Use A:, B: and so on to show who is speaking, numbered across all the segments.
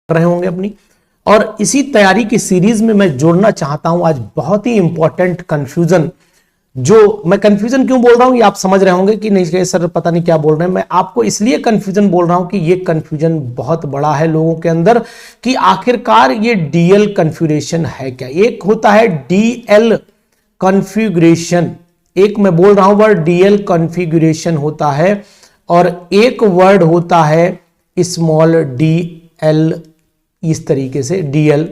A: रहे होंगे अपनी। और इसी तैयारी की सीरीज में मैं जोड़ना चाहता हूं आज बहुत ही इंपॉर्टेंट कंफ्यूजन। जो मैं कंफ्यूजन क्यों बोल रहा हूं ये आप समझ रहे होंगे कि नहीं सर पता नहीं क्या बोल रहे हैं। मैं आपको इसलिए कंफ्यूजन बोल रहा हूं कि ये कंफ्यूजन बहुत बड़ा है लोगों के अंदर कि आखिरकार ये डीएल कॉन्फ़िगरेशन है क्या। एक होता है डीएल कॉन्फ़िगरेशन, एक मैं बोल रहा हूं वर्ड डीएल कॉन्फ़िगरेशन होता है, और एक वर्ड होता है स्मॉल डीएल, इस तरीके से डीएल।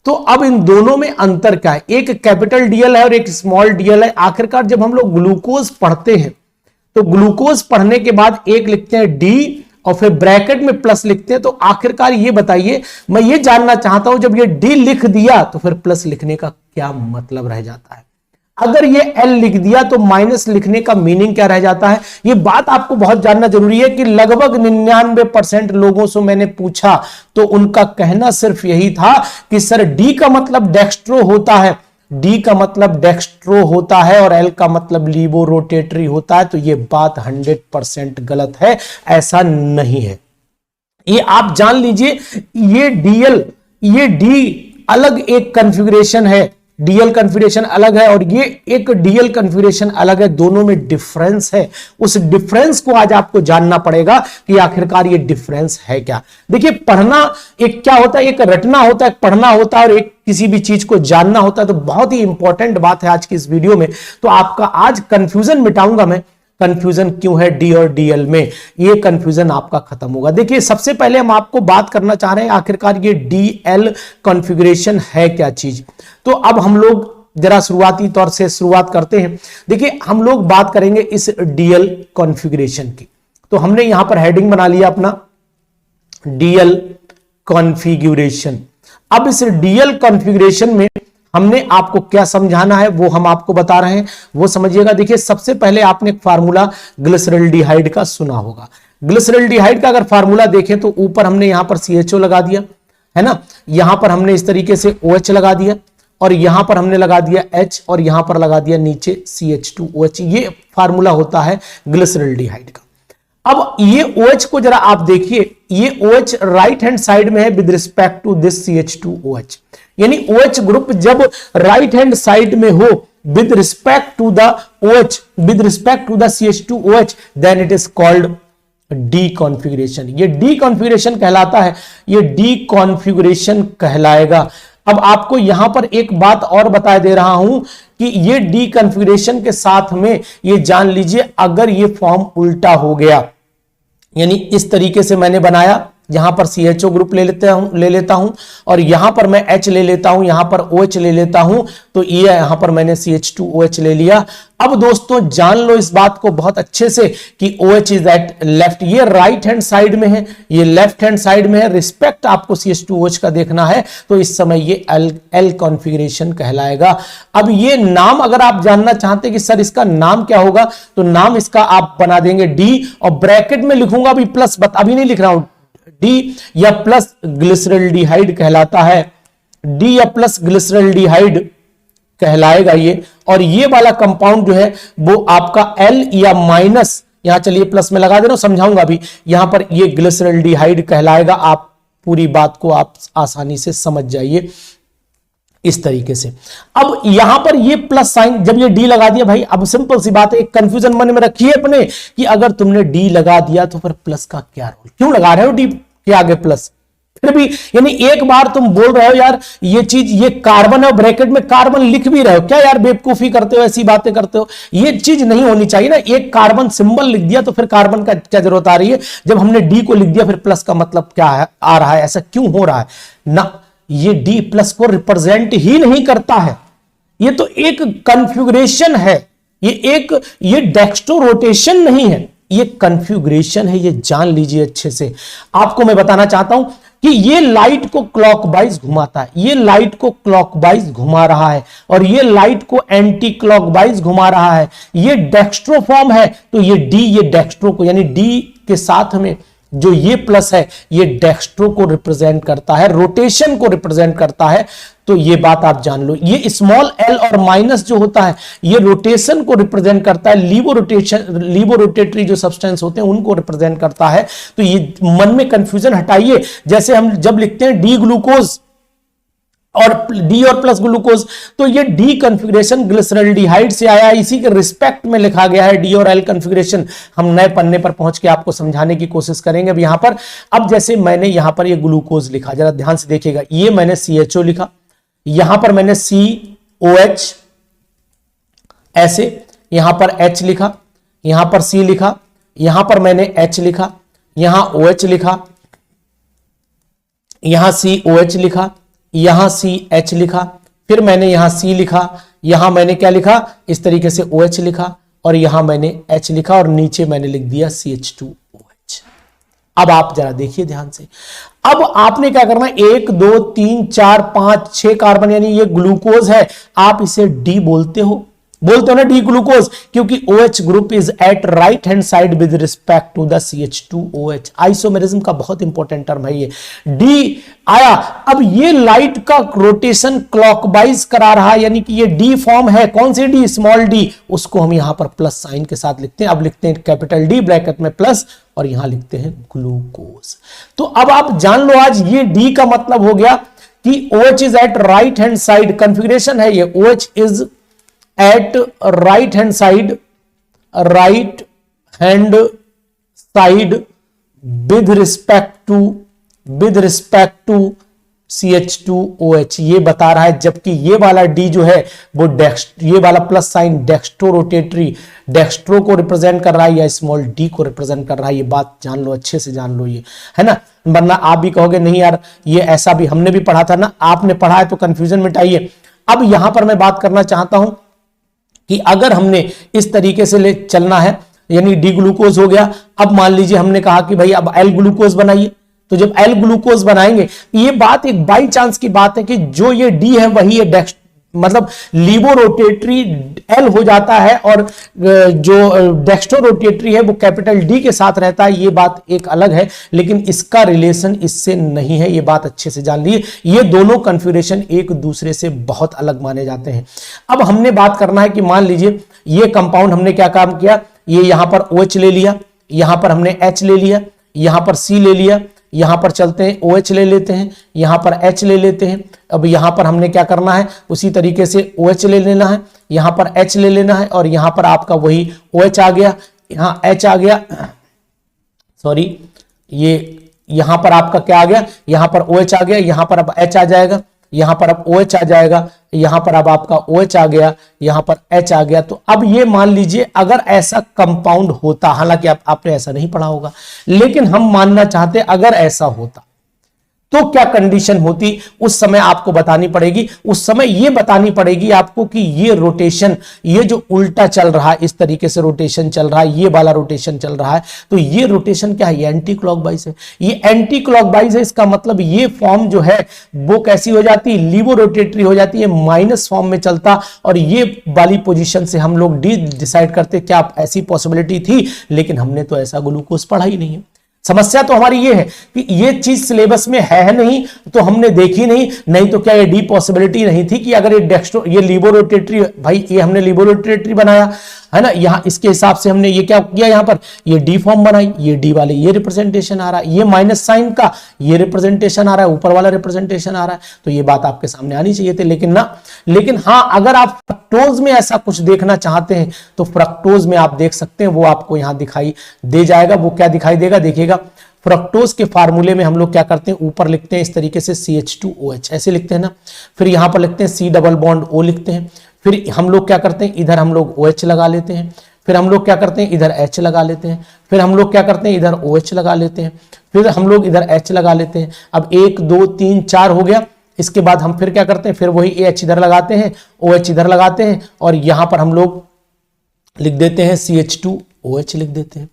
A: तो अब इन दोनों में अंतर क्या है, एक कैपिटल डीएल है और एक स्मॉल डीएल है। आखिरकार जब हम लोग ग्लूकोज पढ़ते हैं तो ग्लूकोज पढ़ने के बाद एक लिखते हैं डी और फिर ब्रैकेट में प्लस लिखते हैं। तो आखिरकार ये बताइए, मैं ये जानना चाहता हूं जब ये डी लिख दिया तो फिर प्लस लिखने का क्या मतलब रह जाता है, अगर ये एल लिख दिया तो माइनस लिखने का मीनिंग क्या रह जाता है। ये बात आपको बहुत जानना जरूरी है कि लगभग 99% लोगों से मैंने पूछा तो उनका कहना सिर्फ यही था कि सर डी का मतलब डेक्स्ट्रो होता है, डी का मतलब डेक्स्ट्रो होता है और एल का मतलब लीवो रोटेटरी होता है। तो ये बात 100% गलत है, ऐसा नहीं है। ये आप जान लीजिए, ये डीएल, ये डी अलग एक कॉन्फ़िगरेशन है, डीएल कॉन्फ़िगरेशन अलग है और ये एक डीएल कॉन्फ़िगरेशन अलग है, दोनों में डिफरेंस है। उस डिफरेंस को आज आपको जानना पड़ेगा कि आखिरकार ये डिफरेंस है क्या। देखिए पढ़ना एक क्या होता है, एक रटना होता है, एक पढ़ना होता है और एक किसी भी चीज को जानना होता है। तो बहुत ही इंपॉर्टेंट बात है आज की इस वीडियो में। तो आपका आज कंफ्यूजन मिटाऊंगा मैं, कंफ्यूजन क्यों है डी और डीएल में, ये कंफ्यूजन आपका खत्म होगा। देखिए सबसे पहले हम आपको बात करना चाह रहे हैं आखिरकार ये डीएल कॉन्फ़िगरेशन है क्या चीज। तो अब हम लोग जरा शुरुआती तौर से शुरुआत करते हैं। देखिए हम लोग बात करेंगे इस डीएल कॉन्फ़िगरेशन की। तो हमने यहां पर हेडिंग बना लिया अपना डीएल कॉन्फ़िगरेशन। अब इस डीएल कॉन्फ़िगरेशन में हमने आपको क्या समझाना है वो हम आपको बता रहे हैं, वो समझिएगा। देखिए सबसे पहले आपने एक फार्मूला ग्लिसरॉल्डिहाइड का सुना होगा। ग्लिसरॉल्डिहाइड का अगर फार्मूला देखें तो ऊपर हमने यहां पर CHO लगा दिया है ना, यहां पर हमने इस तरीके से OH लगा दिया और यहां पर हमने लगा दिया H और यहां पर लगा दिया नीचे CH2OH। ये फार्मूला होता है ग्लिसरॉल्डिहाइड का। अब ये OH को जरा आप देखिए, ये OH राइट हैंड साइड में है with respect to this CH2OH, यानी OH ग्रुप जब राइट हैंड साइड में हो with respect to the OH, with respect to the CH2OH, then it is called D configuration. ये डी कॉन्फ़िगरेशन कहलाता है, ये डी कॉन्फ़िगरेशन कहलाएगा। अब आपको यहां पर एक बात और बता दे रहा हूं कि ये डी कॉन्फ़िगरेशन के साथ में ये जान लीजिए, अगर ये फॉर्म उल्टा हो गया, यानी इस तरीके से मैंने बनाया, यहां पर CHO ग्रुप ले लेता हूं और यहां पर मैं H ले लेता हूं, यहां पर OH ले लेता हूं, तो ये यहां पर मैंने CH2OH ले लिया। अब दोस्तों जान लो इस बात को बहुत अच्छे से कि OH इज एट लेफ्ट, ये राइट हैंड साइड में है, ये लेफ्ट हैंड साइड में है, रिस्पेक्ट आपको CH2OH का देखना है। तो इस समय ये एल कॉन्फ़िगरेशन कहलाएगा। अब ये नाम अगर आप जानना चाहते हैं कि सर इसका नाम क्या होगा, तो नाम इसका आप बना देंगे डी और ब्रैकेट में लिखूंगा अभी प्लस, अभी नहीं लिख रहा हूं, डी या प्लस ग्लिसरॉल्डिहाइड कहलाता है, डी या प्लस ग्लिसरॉल्डिहाइड कहलाएगा ये। और ये वाला कंपाउंड जो है वो आपका एल या माइनस, यहां चलिए प्लस में लगा दे रहा हूं, समझाऊंगा अभी, यहां पर ये ग्लिसरॉल्डिहाइड कहलाएगा। आप पूरी बात को आप आसानी से समझ जाइए इस तरीके से। अब यहां पर ये प्लस साइन, जब ये डी लगा दिया भाई, अब सिंपल सी बात है, एक कंफ्यूजन मन में रखिए अपने कि अगर तुमने डी लगा दिया तो फिर प्लस का क्या रोल, क्यों लगा रहे हो डी के आगे प्लस, फिर भी यानी एक बार तुम बोल रहे हो यार ये चीज, ये कार्बन है, ब्रैकेट में कार्बन लिख भी रहे हो, क्या यार बेवकूफी करते हो, ऐसी बातें करते हो, ये चीज नहीं होनी चाहिए ना। एक कार्बन सिंबल लिख दिया तो फिर कार्बन का क्या जरूरत आ रही है, जब हमने डी को लिख दिया फिर प्लस का मतलब क्या है, आ रहा है, ऐसा क्यों हो रहा है ना। ये डी प्लस को रिप्रेजेंट ही नहीं करता है, ये तो एक कॉन्फ़िगरेशन है, ये डेक्स्ट्रो रोटेशन नहीं है, ये कॉन्फ़िगरेशन है, ये जान लीजिए अच्छे से। आपको मैं बताना चाहता हूं कि ये लाइट को क्लॉकवाइज घुमाता है, ये लाइट को क्लॉकवाइज घुमा रहा है और ये लाइट को एंटी क्लॉकवाइज घुमा रहा है। ये डेक्स्ट्रो फॉर्म है, तो ये डी, ये डेक्स्ट्रो को, यानी डी के साथ में जो ये प्लस है ये डेक्स्ट्रो को रिप्रेजेंट करता है, रोटेशन को रिप्रेजेंट करता है। तो ये बात आप जान लो। ये स्मॉल एल और माइनस जो होता है ये रोटेशन को रिप्रेजेंट करता है, लीवो रोटेटरी जो सब्सटेंस होते हैं उनको रिप्रेजेंट करता है। तो ये मन में कंफ्यूजन हटाइए। जैसे हम जब लिखते हैं डी ग्लूकोज और डी और प्लस ग्लूकोज, तो ये डी कॉन्फ़िगरेशन ग्लिसरॉल्डिहाइड से आया, इसी के रिस्पेक्ट में लिखा गया है डी और एल कॉन्फ़िगरेशन। हम नए पन्ने पर पहुंच के आपको समझाने की कोशिश करेंगे। अब यहां पर, अब जैसे मैंने यहां पर ये ग्लूकोज लिखा, जरा ध्यान से देखिएगा, ये मैंने CHO लिखा, यहां पर मैंने COH ऐसे, यहां पर H लिखा, यहां पर C लिखा, यहां पर मैंने H लिखा, यहां OH लिखा, यहां COH लिखा, यहां CH लिखा, फिर मैंने यहां C लिखा, यहां मैंने क्या लिखा, इस तरीके से OH लिखा, और यहां मैंने H लिखा, और नीचे मैंने लिख दिया CH2OH। अब आप जरा देखिए ध्यान से, अब आपने क्या करना है, 1 2 3 4 5 6 कार्बन, यानी ये ग्लूकोज है, आप इसे डी बोलते हो ना, डी ग्लूकोज, क्योंकि OH group is at right hand side with respect to the CH2OH। Isomerism का बहुत इंपॉर्टेंट टर्म है ये, डी आया। अब ये लाइट का रोटेशन क्लॉकवाइज करा रहा है, यानी कि ये डी फॉर्म है, कौन सी डी, स्मॉल डी, उसको हम यहां पर प्लस साइन के साथ लिखते हैं। अब लिखते हैं कैपिटल डी ब्रैकेट में प्लस, और यहां लिखते हैं ग्लूकोज। तो अब आप जान लो, आज ये डी का मतलब हो गया कि OH is at right hand side, configuration है ये, OH is at right hand side with respect to CH2OH, ये बता रहा है। जबकि ये वाला D जो है वो ये वाला plus sign dextro rotatory, dextro को रिप्रेजेंट कर रहा है या स्मॉल d को रिप्रेजेंट कर रहा है। ये बात जान लो, अच्छे से जान लो, ये है ना, वरना आप भी कहोगे नहीं यार ये ऐसा भी हमने भी पढ़ा था ना, आपने पढ़ा है तो कंफ्यूजन मिटाइए। अब यहां पर मैं बात करना चाहता हूं कि अगर हमने इस तरीके से ले चलना है, यानी डी ग्लूकोज हो गया, अब मान लीजिए हमने कहा कि भाई अब एल ग्लूकोज बनाइए, तो जब एल ग्लूकोज बनाएंगे, ये बात एक बाई चांस की बात है कि जो ये डी है वही ये मतलब लीवो रोटेटरी एल हो जाता है, और जो डेक्स्ट्रो रोटेटरी है वो कैपिटल डी के साथ रहता है। ये बात एक अलग है, लेकिन इसका रिलेशन इससे नहीं है, ये बात अच्छे से जान लीजिए। ये दोनों कन्फिगरेशन एक दूसरे से बहुत अलग माने जाते हैं। अब हमने बात करना है कि मान लीजिए ये कंपाउंड, हमने क्या काम किया, ये यहां पर OH ले लिया, यहां पर हमने H ले लिया, यहां पर C ले लिया, यहां पर चलते हैं OH ले लेते हैं, यहां पर H ले लेते हैं। अब यहां पर हमने क्या करना है, उसी तरीके से OH ले लेना है, यहां पर H ले लेना है, और यहां पर आपका वही OH आ गया, यहां H आ गया, सॉरी, ये यहां पर आपका क्या आ गया, यहां पर OH आ गया, यहां पर अब H आ जाएगा, यहां पर अब OH आ जाएगा, यहां पर अब आपका OH आ गया, यहां पर H आ गया। तो अब ये मान लीजिए अगर ऐसा कंपाउंड होता, हालांकि आपने ऐसा नहीं पढ़ा होगा, लेकिन हम मानना चाहते अगर ऐसा होता तो क्या कंडीशन होती, उस समय आपको बतानी पड़ेगी। उस समय ये बतानी पड़ेगी आपको कि ये रोटेशन, ये जो उल्टा चल रहा है, इस तरीके से रोटेशन चल रहा है, ये वाला रोटेशन चल रहा है, तो ये रोटेशन क्या है, ये एंटी क्लॉकवाइज है। ये एंटी क्लॉकवाइज है, इसका मतलब ये फॉर्म जो है वो कैसी हो जाती है, लीवो रोटेटरी हो जाती है, माइनस फॉर्म में चलता, और ये वाली पोजीशन से हम लोग डी डिसाइड करते। क्या ऐसी पॉसिबिलिटी थी, लेकिन हमने तो ऐसा ग्लूकोज पढ़ा ही नहीं है। समस्या तो हमारी ये है कि ये चीज सिलेबस में है नहीं, तो हमने देखी नहीं तो क्या ये डी पॉसिबिलिटी नहीं थी कि अगर ये लीवो रोटेटरी, भाई ये हमने लीवो रोटेटरी बनाया है ना, यहां इसके हिसाब से हमने ये क्या किया, यहां पर ये डी फॉर्म बनाई, ये डी वाले ये रिप्रेजेंटेशन आ रहा है, ये माइनस साइन का ये रिप्रेजेंटेशन आ रहा है, ऊपर वाला रिप्रेजेंटेशन आ रहा है। तो ये बात आपके सामने आनी चाहिए थी, लेकिन हाँ, अगर आप फ्रक्टोज में ऐसा कुछ देखना चाहते हैं तो फ्रक्टोज में आप देख सकते हैं, वो आपको यहां दिखाई दे जाएगा। वो क्या दिखाई देगा, देखिएगा, फ्रक्टोज के फार्मूले में हम लोग क्या करते हैं, ऊपर लिखते हैं इस तरीके से CH2OH ऐसे लिखते हैं ना, फिर यहां पर लिखते हैं C डबल बॉन्ड O लिखते हैं, फिर हम लोग क्या करते हैं, इधर हम लोग OH लगा लेते हैं, फिर हम लोग क्या करते हैं, इधर H लगा लेते हैं, फिर हम लोग क्या करते हैं, इधर OH लगा लेते हैं, फिर हम लोग इधर H लगा लेते हैं। अब 1 2 3 4 हो गया। इसके बाद हम फिर क्या करते हैं, फिर वही H इधर लगाते हैं, OH इधर लगाते हैं, और यहां पर हम लोग लिख देते हैं CH2OH लिख देते हैं,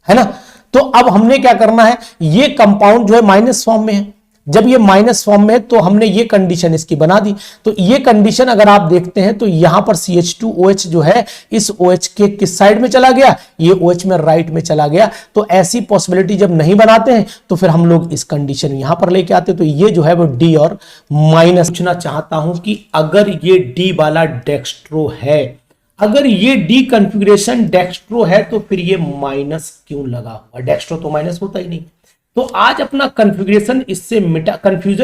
A: है ना। तो अब हमने क्या करना है, ये कंपाउंड जो है माइनस फॉर्म में है, जब ये माइनस फॉर्म में है तो हमने ये कंडीशन इसकी बना दी। तो ये कंडीशन अगर आप देखते हैं तो यहां पर CH2OH जो है इस OH के किस साइड में चला गया, ये OH में राइट में चला गया। तो ऐसी पॉसिबिलिटी जब नहीं बनाते हैं तो फिर हम लोग इस कंडीशन यहां पर लेके आते हैं। तो ये जो है वो D और माइनस। पूछना चाहता हूं कि अगर ये D वाला डेक्स्ट्रो है, अगर ये D कॉन्फ़िगरेशन डेक्स्ट्रो है तो फिर ये माइनस क्यों लगा हुआ? डेक्स्ट्रो तो माइनस होता ही नहीं। तो आज अपना कन्फ्यूजन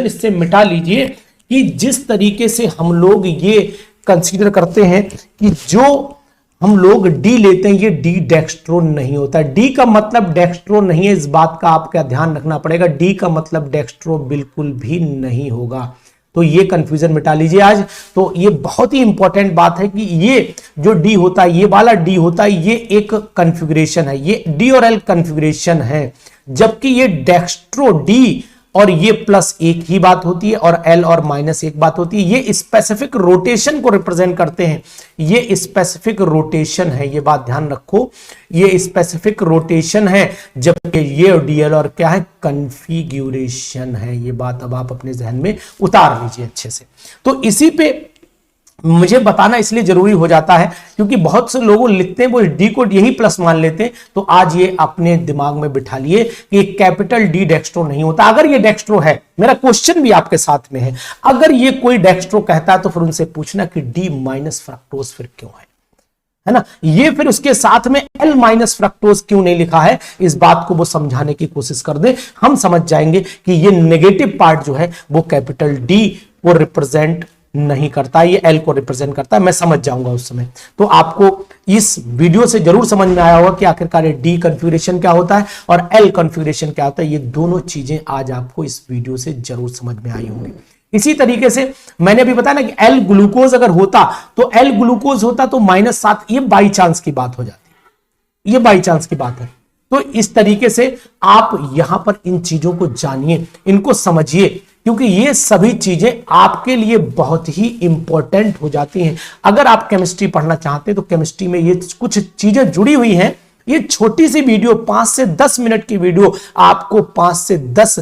A: इससे मिटा लीजिए कि जिस तरीके से हम लोग ये कंसीडर करते हैं कि जो हम लोग डी लेते हैं ये डी डेक्स्ट्रो नहीं होता। डी का मतलब डेक्स्ट्रो नहीं है, इस बात का आपका ध्यान रखना पड़ेगा। डी का मतलब डेक्स्ट्रो बिल्कुल भी नहीं होगा। तो ये कंफ्यूजन मिटा लीजिए आज। तो ये बहुत ही इंपॉर्टेंट बात है कि ये जो डी होता है, ये वाला डी होता है, ये एक कॉन्फ़िगरेशन है, ये डी और एल कॉन्फ़िगरेशन है। जबकि ये डेक्स्ट्रो डी और ये प्लस एक ही बात होती है और एल और माइनस एक बात होती है। ये स्पेसिफिक रोटेशन को रिप्रेजेंट करते हैं, ये स्पेसिफिक रोटेशन है, ये बात ध्यान रखो, ये स्पेसिफिक रोटेशन है। जबकि ये डीएल और क्या है, कॉन्फ़िगरेशन है। ये बात अब आप अपने जहन में उतार लीजिए अच्छे से। तो इसी पे मुझे बताना इसलिए जरूरी हो जाता है क्योंकि बहुत से लोग लिखते हैं वो डी को यही प्लस मान लेते हैं। तो आज ये अपने दिमाग में बिठा लिए कि कैपिटल डी डेक्स्ट्रो नहीं होता। अगर ये डेक्स्ट्रो है, मेरा क्वेश्चन भी आपके साथ में है, अगर ये कोई डेक्स्ट्रो कहता है तो फिर उनसे पूछना कि डी माइनस फ्रक्टोज फिर क्यों है ना? ये फिर उसके साथ में एल माइनस फ्रक्टोज क्यों नहीं लिखा है, इस बात को वो समझाने की कोशिश कर दे। हम समझ जाएंगे कि ये नेगेटिव पार्ट जो है वो कैपिटल डी को रिप्रेजेंट नहीं करता, ये एल को रिप्रेजेंट करता है। मैं समझ जाऊंगा उस समय। तो आपको इस वीडियो से जरूर समझ में आया होगा कि आखिरकार ये डी कॉन्फ़िगरेशन क्या होता है और एल कॉन्फ़िगरेशन क्या होता है। ये दोनों चीजें आज आपको इस वीडियो से जरूर समझ में आई होंगी। इसी तरीके से मैंने अभी बताया ना कि एल ग्लूकोज अगर होता तो एल ग्लूकोज होता तो -7, ये बाई चांस की बात हो जाती, ये बाई चांस की बात है। तो इस तरीके से आप यहां पर इन चीजों को जानिए, इनको समझिए, क्योंकि ये सभी चीजें आपके लिए बहुत ही इंपॉर्टेंट हो जाती हैं। अगर आप केमिस्ट्री पढ़ना चाहते हैं तो केमिस्ट्री में ये कुछ चीजें जुड़ी हुई हैं। ये छोटी सी वीडियो 5 से 10 मिनट की वीडियो आपको 5 से 10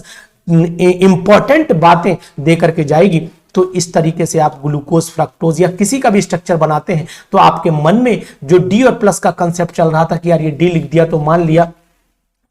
A: इंपॉर्टेंट बातें दे करके जाएगी। तो इस तरीके से आप ग्लूकोज, फ्रक्टोज या किसी का भी स्ट्रक्चर बनाते हैं तो आपके मन में जो डी और प्लस का कंसेप्ट चल रहा था कि यार ये डी लिख दिया तो मान लिया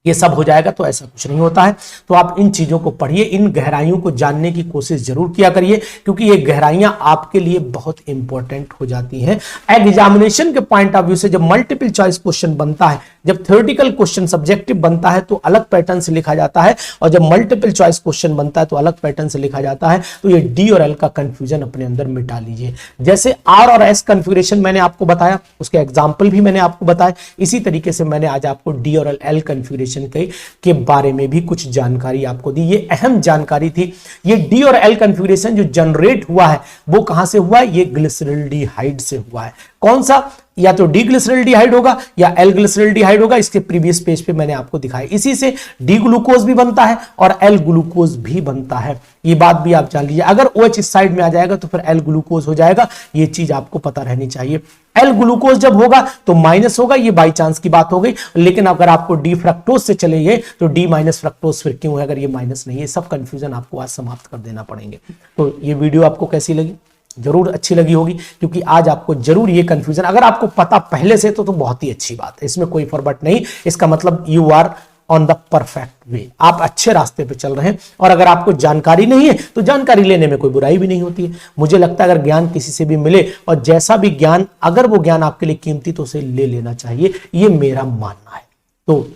A: ये सब हो जाएगा, तो ऐसा कुछ नहीं होता है। तो आप इन चीजों को पढ़िए, इन गहराइयों को जानने की कोशिश जरूर किया करिए, क्योंकि ये गहराइयां आपके लिए बहुत इंपॉर्टेंट हो जाती हैं। एग्जामिनेशन के पॉइंट ऑफ व्यू से जब मल्टीपल चॉइस क्वेश्चन बनता है, जब थ्योरेटिकल क्वेश्चन सब्जेक्टिव बनता है तो अलग पैटर्न से लिखा जाता है, और जब मल्टीपल चॉइस क्वेश्चन बनता है तो अलग पैटर्न से लिखा जाता है। तो ये डी और एल का कंफ्यूजन अपने अंदर मिटा लीजिए। जैसे आर और एस कंफिगरेशन मैंने आपको बताया, उसके एग्जाम्पल भी मैंने आपको बताया, इसी तरीके से मैंने आज आपको डी और एल कंफिगरेशन के बारे में भी कुछ जानकारी आपको दी। ये अहम जानकारी थी। ये डी और एल कंफिगरेशन जो जनरेट हुआ है वो कहां से हुआ है? ये ग्लिसरॉल्डिहाइड से हुआ है। कौन सा? या तो डी ग्लिसरॉल्डिहाइड होगा या एल ग्लिसरॉल्डिहाइड होगा। इसके प्रीवियस पेज पे मैंने आपको दिखाया। इसी से डी ग्लूकोज भी बनता है और एल ग्लूकोज भी बनता है। ये बात भी आप जान लीजिए। अगर OH इस साइड में आ जाएगा तो फिर एल ग्लूकोज हो जाएगा। ये चीज आपको पता रहनी चाहिए। एल ग्लूकोज जब होगा तो माइनस होगा, ये बाई चांस की बात हो गई। लेकिन अगर आपको डी फ्रक्टोज से चले गए तो डी माइनस फ्रक्टोज फिर क्यों है अगर ये माइनस नहीं है? सब कंफ्यूजन आपको आज समाप्त कर देना पड़ेंगे। तो ये वीडियो आपको कैसी लगी? जरूर अच्छी लगी होगी, क्योंकि आज आपको जरूर ये कंफ्यूजन, अगर आपको पता पहले से तो बहुत ही अच्छी बात है, इसमें कोई फर्क नहीं। इसका मतलब you are on the perfect way, आप अच्छे रास्ते पे चल रहे हैं। और अगर आपको जानकारी नहीं है तो जानकारी लेने में कोई बुराई भी नहीं होती है। मुझे लगता है अगर ज्ञान किसी से भी मिले और जैसा भी ज्ञान, अगर वो ज्ञान आपके लिए कीमती तो उसे ले लेना चाहिए, ये मेरा मानना है। तो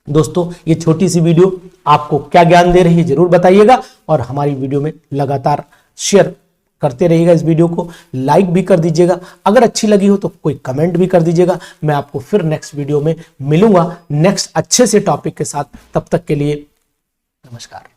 A: दोस्तों, ये छोटी सी वीडियो आपको क्या ज्ञान दे रही है जरूर बताइएगा, और हमारी वीडियो में लगातार शेयर करते रहिएगा। इस वीडियो को लाइक भी कर दीजिएगा। अगर अच्छी लगी हो तो कोई कमेंट भी कर दीजिएगा। मैं आपको फिर नेक्स्ट वीडियो में मिलूंगा नेक्स्ट अच्छे से टॉपिक के साथ। तब तक के लिए नमस्कार।